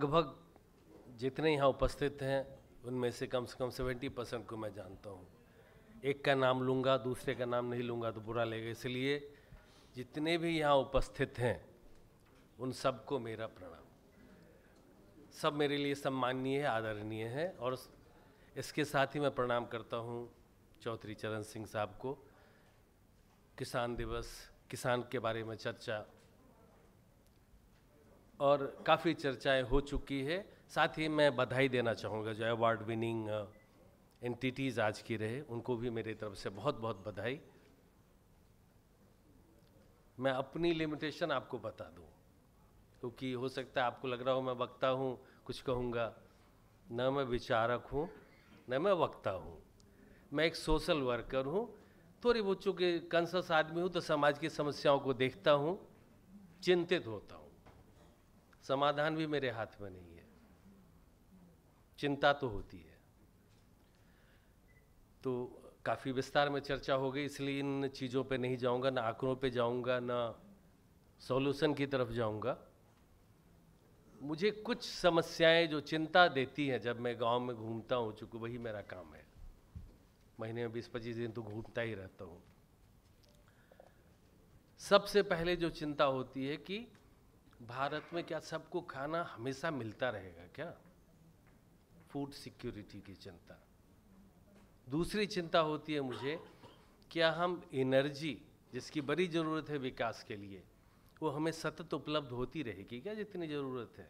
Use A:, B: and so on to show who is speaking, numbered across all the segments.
A: लगभग जितने यहाँ उपस्थित हैं उनमें से कम 70% को मैं जानता हूँ। एक का नाम लूँगा, दूसरे का नाम नहीं लूँगा तो बुरा लगेगा, इसलिए जितने भी यहाँ उपस्थित हैं उन सबको मेरा प्रणाम। सब मेरे लिए सम्माननीय है, आदरणीय है। और इसके साथ ही मैं प्रणाम करता हूँ चौधरी चरण सिंह साहब को। किसान दिवस, किसान के बारे में चर्चा और काफ़ी चर्चाएं हो चुकी है। साथ ही मैं बधाई देना चाहूँगा जो अवार्ड विनिंग एंटिटीज़ आज की रहे, उनको भी मेरी तरफ से बहुत बहुत बधाई। मैं अपनी लिमिटेशन आपको बता दूं, क्योंकि हो सकता है आपको लग रहा हो मैं वक्ता हूँ, कुछ कहूँगा। न मैं विचारक हूँ, न मैं वक्ता हूँ, मैं एक सोशल वर्कर हूँ। थोड़ी बहुत चूँकि कॉन्शियस आदमी हूँ तो समाज की समस्याओं को देखता हूँ, चिंतित होता हूँ। समाधान भी मेरे हाथ में नहीं है, चिंता तो होती है। तो काफ़ी विस्तार में चर्चा हो गई, इसलिए इन चीज़ों पे नहीं जाऊंगा, ना आंकड़ों पे जाऊंगा, ना सॉल्यूशन की तरफ जाऊंगा। मुझे कुछ समस्याएं जो चिंता देती हैं जब मैं गांव में घूमता हूं, चूँकि वही मेरा काम है, महीने में 20-25 दिन तो घूमता ही रहता हूं। सबसे पहले जो चिंता होती है कि भारत में क्या सबको खाना हमेशा मिलता रहेगा क्या? फूड सिक्योरिटी की चिंता। दूसरी चिंता होती है मुझे, क्या हम एनर्जी जिसकी बड़ी ज़रूरत है विकास के लिए, वो हमें सतत उपलब्ध होती रहेगी क्या जितनी ज़रूरत है?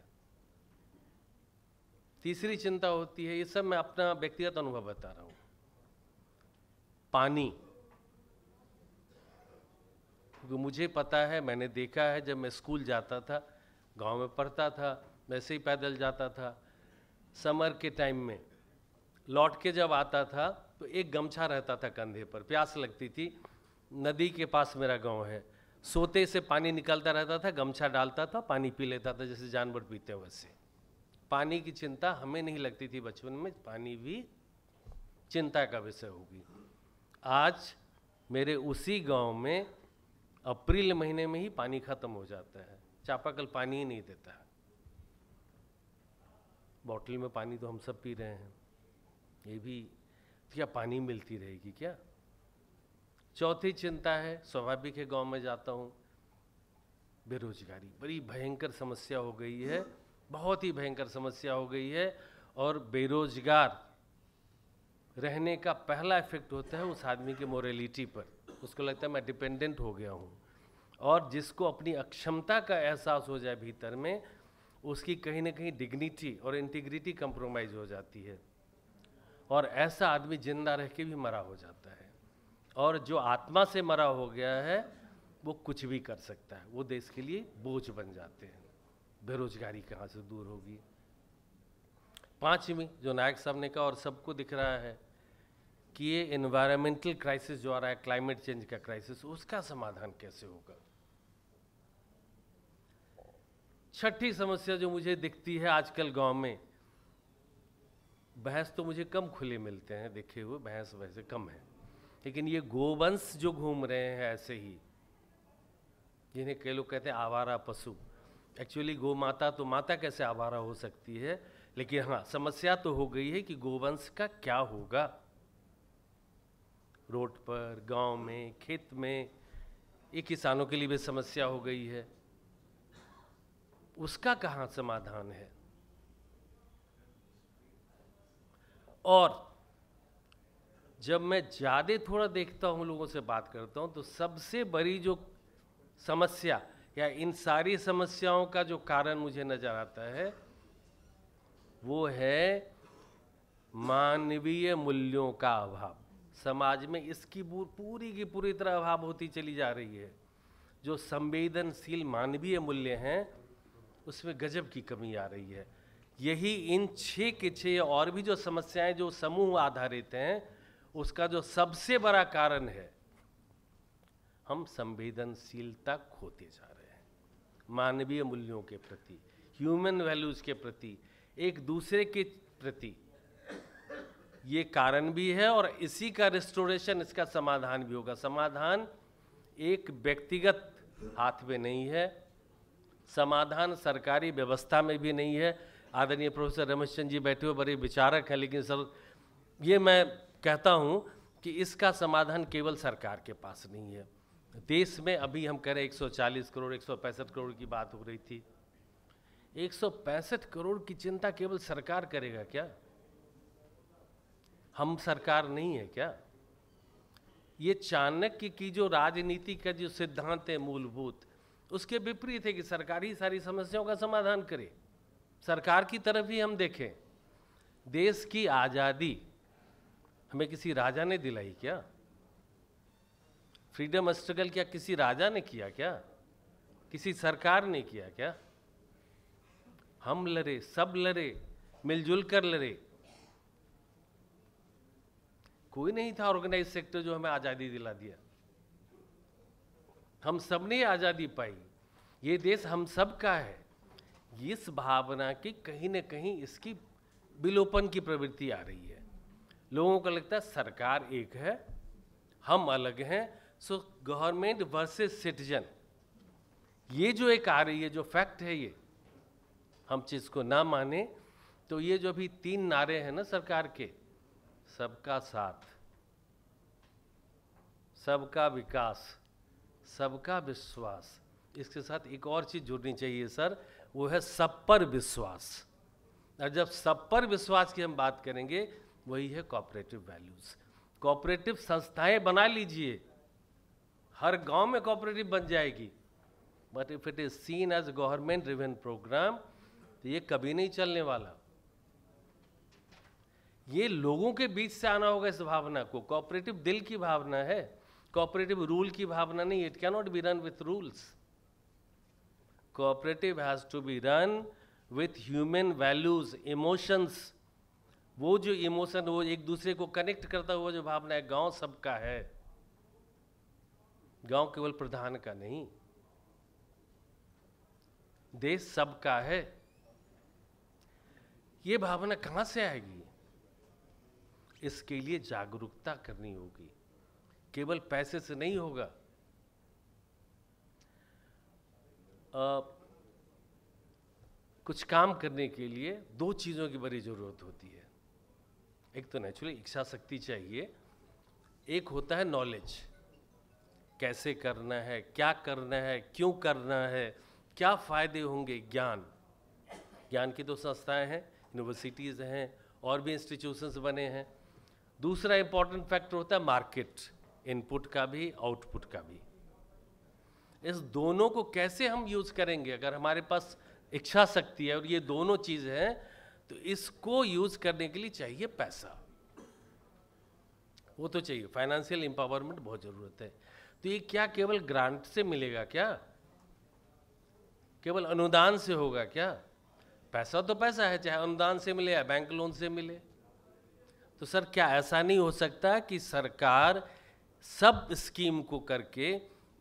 A: तीसरी चिंता होती है, ये सब मैं अपना व्यक्तिगत अनुभव बता रहा हूँ, पानी। क्योंकि मुझे पता है, मैंने देखा है, जब मैं स्कूल जाता था, गांव में पढ़ता था, वैसे ही पैदल जाता था, समर के टाइम में लौट के जब आता था तो एक गमछा रहता था कंधे पर, प्यास लगती थी, नदी के पास मेरा गांव है, सोते से पानी निकलता रहता था, गमछा डालता था, पानी पी लेता था जैसे जानवर पीते हैं वैसे। पानी की चिंता हमें नहीं लगती थी बचपन में, पानी भी चिंता का विषय होगी। आज मेरे उसी गांव में अप्रैल महीने में ही पानी खत्म हो जाता है, चापाकल पानी ही नहीं देता है। बॉटल में पानी तो हम सब पी रहे हैं, ये भी क्या पानी मिलती रहेगी क्या? चौथी चिंता है, स्वाभाविक है, गांव में जाता हूँ, बेरोजगारी बड़ी भयंकर समस्या हो गई है, बहुत ही भयंकर समस्या हो गई है। और बेरोजगार रहने का पहला इफेक्ट होता है उस आदमी की मोरालिटी पर, उसको लगता है मैं डिपेंडेंट हो गया हूँ। और जिसको अपनी अक्षमता का एहसास हो जाए भीतर में, उसकी कहीं ना कहीं डिग्निटी और इंटीग्रिटी कंप्रोमाइज हो जाती है, और ऐसा आदमी जिंदा रह के भी मरा हो जाता है। और जो आत्मा से मरा हो गया है वो कुछ भी कर सकता है, वो देश के लिए बोझ बन जाते हैं। बेरोजगारी कहाँ से दूर होगी? पांचवी जो नायक साहब ने कहा और सबको दिख रहा है कि ये एनवायरमेंटल क्राइसिस जो आ रहा है, क्लाइमेट चेंज का क्राइसिस, उसका समाधान कैसे होगा? छठी समस्या जो मुझे दिखती है आजकल गांव में, भैंस तो मुझे कम खुले मिलते हैं, देखे हुए भैंस वैसे कम है, लेकिन ये गोवंश जो घूम रहे हैं ऐसे ही, जिन्हें कई लोग कहते हैं आवारा पशु। एक्चुअली गौ माता तो माता कैसे आवारा हो सकती है, लेकिन हाँ समस्या तो हो गई है कि गोवंश का क्या होगा रोड पर, गांव में, खेत में। ये किसानों के लिए भी समस्या हो गई है, उसका कहाँ समाधान है? और जब मैं ज़्यादा थोड़ा देखता हूँ, लोगों से बात करता हूँ, तो सबसे बड़ी जो समस्या या इन सारी समस्याओं का जो कारण मुझे नजर आता है वो है मानवीय मूल्यों का अभाव। समाज में इसकी पूरी की पूरी तरह अभाव होती चली जा रही है। जो संवेदनशील मानवीय मूल्य हैं उसमें गजब की कमी आ रही है। यही इन 6 के 6 और भी जो समस्याएं जो समूह आधारित हैं, उसका जो सबसे बड़ा कारण है, हम संवेदनशीलता खोते जा रहे हैं मानवीय मूल्यों के प्रति, ह्यूमन वैल्यूज के प्रति, एक दूसरे के प्रति। ये कारण भी है और इसी का रिस्टोरेशन, इसका समाधान भी होगा। समाधान एक व्यक्तिगत हाथ में नहीं है, समाधान सरकारी व्यवस्था में भी नहीं है, आदरणीय प्रोफेसर रमेश चंद्र जी बैठे हुए बड़े विचारक हैं, लेकिन सर ये मैं कहता हूँ कि इसका समाधान केवल सरकार के पास नहीं है। देश में अभी हम कह रहे 140 करोड़ 165 करोड़ की बात हो रही थी, 165 करोड़ की चिंता केवल सरकार करेगा क्या? हम सरकार नहीं है क्या? ये चाणक्य की जो राजनीति का जो सिद्धांत है मूलभूत, उसके विपरीत है कि सरकार ही सारी समस्याओं का समाधान करे। सरकार की तरफ ही हम देखें। देश की आज़ादी हमें किसी राजा ने दिलाई क्या? फ्रीडम स्ट्रगल क्या किसी राजा ने किया क्या? किसी सरकार ने किया क्या? हम लड़े, सब लड़े, मिलजुल कर लड़े। कोई नहीं था ऑर्गेनाइज सेक्टर जो हमें आज़ादी दिला दिया। हम सब ने आज़ादी पाई। ये देश हम सब का है। इस भावना की कहीं न कहीं इसकी विलोपन की प्रवृत्ति आ रही है। लोगों को लगता है सरकार एक है, हम अलग हैं, सो गवर्नमेंट वर्सेस सिटीजन, ये जो एक आ रही है, जो फैक्ट है, ये हम चीज़ को ना माने तो ये जो भी 3 नारे हैं ना सरकार के, सबका साथ, सबका विकास, सबका विश्वास, इसके साथ एक और चीज़ जुड़नी चाहिए सर, वो है सब पर विश्वास। और जब सब पर विश्वास की हम बात करेंगे, वही है कोऑपरेटिव वैल्यूज। कोऑपरेटिव संस्थाएं बना लीजिए, हर गांव में कोऑपरेटिव बन जाएगी, but if it is seen as government driven programme, तो ये कभी नहीं चलने वाला। ये लोगों के बीच से आना होगा इस भावना को। कोऑपरेटिव दिल की भावना है, कोऑपरेटिव रूल की भावना नहीं। It can not be run with rules. Cooperative has to be run with human values, emotions. वो जो इमोशन, वो एक दूसरे को कनेक्ट करता हुआ जो भावना है, गांव सबका है, गांव केवल प्रधान का नहीं, देश सबका है। ये भावना कहां से आएगी? इसके लिए जागरूकता करनी होगी, केवल पैसे से नहीं होगा। कुछ काम करने के लिए 2 चीज़ों की बड़ी ज़रूरत होती है। एक तो नेचुरली इच्छा शक्ति चाहिए, एक होता है नॉलेज, कैसे करना है, क्या करना है, क्यों करना है, क्या फ़ायदे होंगे। ज्ञान की तो संस्थाएं हैं, यूनिवर्सिटीज़ हैं, और भी इंस्टीट्यूशंस बने हैं। दूसरा इंपॉर्टेंट फैक्टर होता है मार्केट, इनपुट का भी, आउटपुट का भी। इस दोनों को कैसे हम यूज़ करेंगे? अगर हमारे पास इच्छा शक्ति है और ये दोनों चीज़ हैं, तो इसको यूज़ करने के लिए चाहिए पैसा, वो तो चाहिए। फाइनेंशियल एम्पावरमेंट बहुत ज़रूरत है। तो ये क्या केवल ग्रांट से मिलेगा क्या? केवल अनुदान से होगा क्या? पैसा तो पैसा है, चाहे अनुदान से मिले या बैंक लोन से मिले। तो सर क्या ऐसा नहीं हो सकता कि सरकार सब स्कीम को करके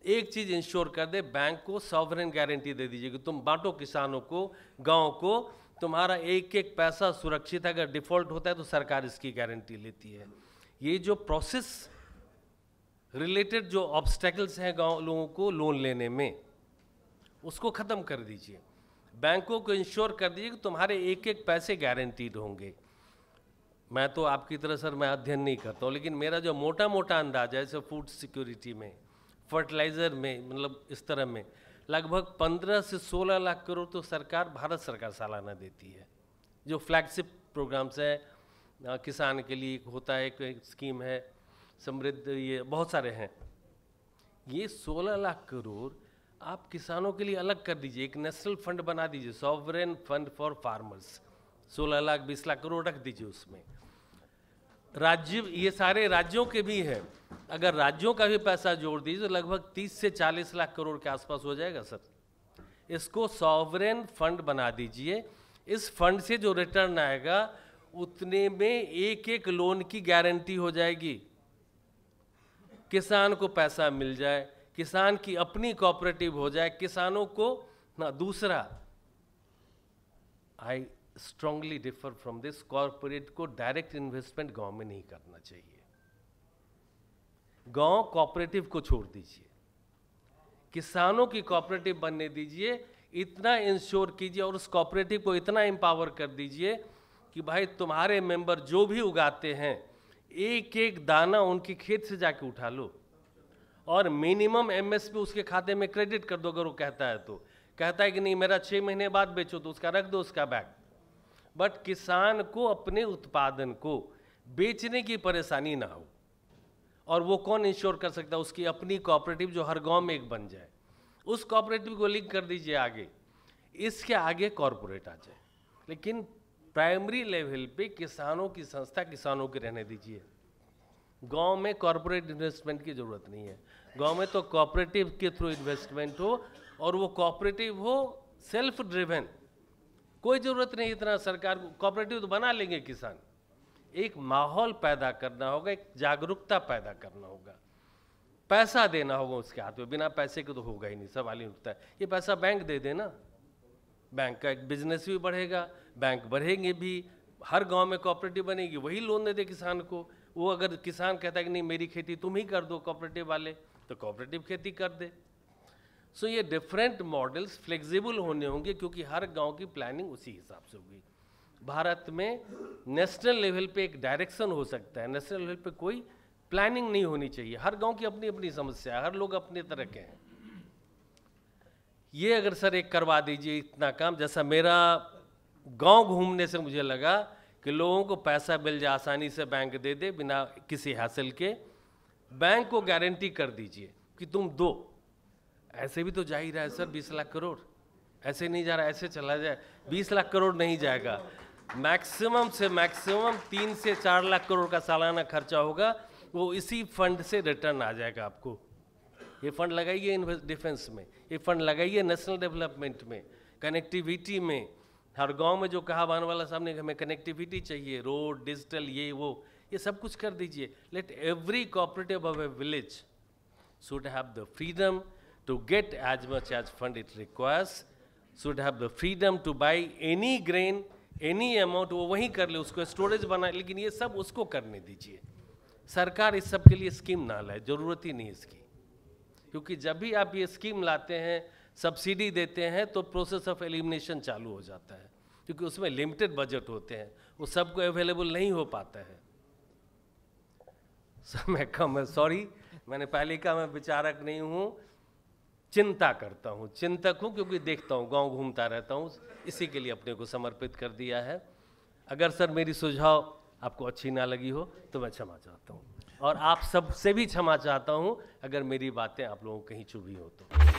A: एक चीज़ इंश्योर कर दे, बैंक को सॉवरेन गारंटी दे दीजिए कि तुम बांटो किसानों को, गांव को, तुम्हारा एक एक पैसा सुरक्षित है, अगर डिफॉल्ट होता है तो सरकार इसकी गारंटी लेती है। ये जो प्रोसेस रिलेटेड जो ऑब्स्टेकल्स हैं गांव लोगों को लोन लेने में, उसको ख़त्म कर दीजिए। बैंकों को इंश्योर कर दीजिए कि तुम्हारे एक एक पैसे गारंटीड होंगे। मैं तो आपकी तरह सर मैं अध्ययन नहीं करता हूँ, लेकिन मेरा जो मोटा मोटा अंदाजा है, जैसे फूड सिक्योरिटी में, फर्टिलाइज़र में, मतलब इस तरह में लगभग 15 से 16 लाख करोड़ तो सरकार, भारत सरकार सालाना देती है। जो फ्लैगशिप प्रोग्राम्स है किसान के लिए, होता है एक स्कीम है समृद्ध, ये बहुत सारे हैं। ये 16 लाख करोड़ आप किसानों के लिए अलग कर दीजिए, एक नेशनल फंड बना दीजिए, sovereign fund for farmers. 16 lakh 20 lakh crore रख दीजिए उसमें। राज्य, ये सारे राज्यों के भी हैं, अगर राज्यों का भी पैसा जोड़ दीजिए तो लगभग 30 से 40 लाख करोड़ के आसपास हो जाएगा सर। इसको सॉवरेन फंड बना दीजिए। इस फंड से जो रिटर्न आएगा उतने में एक एक लोन की गारंटी हो जाएगी, किसान को पैसा मिल जाए, किसान की अपनी कोऑपरेटिव हो जाए, किसानों को ना। दूसरा, I strongly differ from this, corporate को डायरेक्ट इन्वेस्टमेंट गांव में नहीं करना चाहिए। गांव कोऑपरेटिव को छोड़ दीजिए, किसानों की कोऑपरेटिव बनने दीजिए। इतना इंश्योर कीजिए और उस कोऑपरेटिव को इतना एम्पावर कर दीजिए कि भाई तुम्हारे मेंबर जो भी उगाते हैं एक एक दाना उनकी खेत से जाके उठा लो और मिनिमम एमएसपी उसके खाते में क्रेडिट कर दो। अगर वो कहता है तो कहता है कि नहीं मेरा 6 महीने बाद बेचो तो उसका रख दो उसका बैग। बट किसान को अपने उत्पादन को बेचने की परेशानी ना हो। और वो कौन इंश्योर कर सकता है? उसकी अपनी कोऑपरेटिव जो हर गांव में एक बन जाए, उस कोऑपरेटिव को लिंक कर दीजिए आगे, इसके आगे कॉरपोरेट आ जाए। लेकिन प्राइमरी लेवल पे किसानों की संस्था किसानों के रहने दीजिए। गांव में कॉरपोरेट इन्वेस्टमेंट की जरूरत नहीं है। गांव में तो कोऑपरेटिव के थ्रू इन्वेस्टमेंट हो और वो कोऑपरेटिव हो सेल्फ ड्रिवन। कोई जरूरत नहीं इतना सरकार को, कोऑपरेटिव तो बना लेंगे किसान। एक माहौल पैदा करना होगा, एक जागरूकता पैदा करना होगा, पैसा देना होगा उसके हाथ में। बिना पैसे के तो होगा ही नहीं, सवाल ही उठता है। ये पैसा बैंक दे देना, बैंक का एक बिजनेस भी बढ़ेगा, बैंक बढ़ेंगे भी, हर गांव में कोऑपरेटिव बनेगी, वही लोन दे दे किसान को। वो अगर किसान कहता है कि नहीं मेरी खेती तुम ही कर दो कोऑपरेटिव वाले, तो कोऑपरेटिव खेती कर दे। सो ये डिफरेंट मॉडल्स फ्लेक्सिबल होने होंगे क्योंकि हर गांव की प्लानिंग उसी हिसाब से होगी। भारत में नेशनल लेवल पे एक डायरेक्शन हो सकता है, नेशनल लेवल पे कोई प्लानिंग नहीं होनी चाहिए। हर गांव की अपनी अपनी समस्या है, हर लोग अपने तरह के हैं। ये अगर सर एक करवा दीजिए इतना काम, जैसा मेरा गांव घूमने से मुझे लगा कि लोगों को पैसा मिल जाए आसानी से, बैंक दे दे बिना किसी हासिल के। बैंक को गारंटी कर दीजिए कि तुम दो। ऐसे भी तो जा ही रहा है सर 20 लाख करोड़, ऐसे नहीं जा रहा, ऐसे चला जाए 20 लाख करोड़ नहीं जाएगा। मैक्सिमम से मैक्सिमम 3 से 4 लाख करोड़ का सालाना खर्चा होगा, वो इसी फंड से रिटर्न आ जाएगा आपको। ये फंड लगाइए डिफेंस में, ये फंड लगाइए नेशनल डेवलपमेंट में, कनेक्टिविटी में। हर गांव में जो कहा भानवाला साहब ने हमें कनेक्टिविटी चाहिए, रोड, डिजिटल, ये वो, ये सब कुछ कर दीजिए। Let every cooperative of a village should have the freedom to get as much as fund it requires, should have the freedom to buy any grain, any amount, वो वहीं कर ले, उसको स्टोरेज बनाए। लेकिन ये सब उसको करने दीजिए। सरकार इस सब के लिए स्कीम ना लाए, जरूरत ही नहीं इसकी। क्योंकि जब भी आप ये स्कीम लाते हैं, सब्सिडी देते हैं, तो प्रोसेस ऑफ एलिमिनेशन चालू हो जाता है, क्योंकि उसमें लिमिटेड बजट होते हैं, वो सबको अवेलेबल नहीं हो पाता है। समय कम है, सॉरी, मैंने पहले कहा मैं विचारक नहीं हूँ, चिंता करता हूँ, चिंतक हूँ, क्योंकि देखता हूँ, गांव घूमता रहता हूँ, इसी के लिए अपने को समर्पित कर दिया है। अगर सर मेरी सुझाव आपको अच्छी ना लगी हो तो मैं क्षमा चाहता हूँ, और आप सबसे भी क्षमा चाहता हूँ अगर मेरी बातें आप लोगों को कहीं चुभी हो तो।